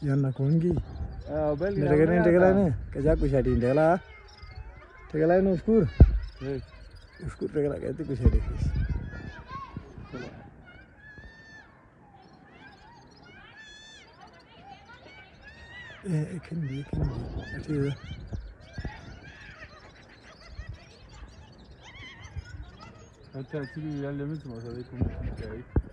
Yana kongi. Belli Tegala kaja kuch hadi tegala no uskur tegala कहते कुछ हटे can be अच्छा actually यार लिमिट मसा देखो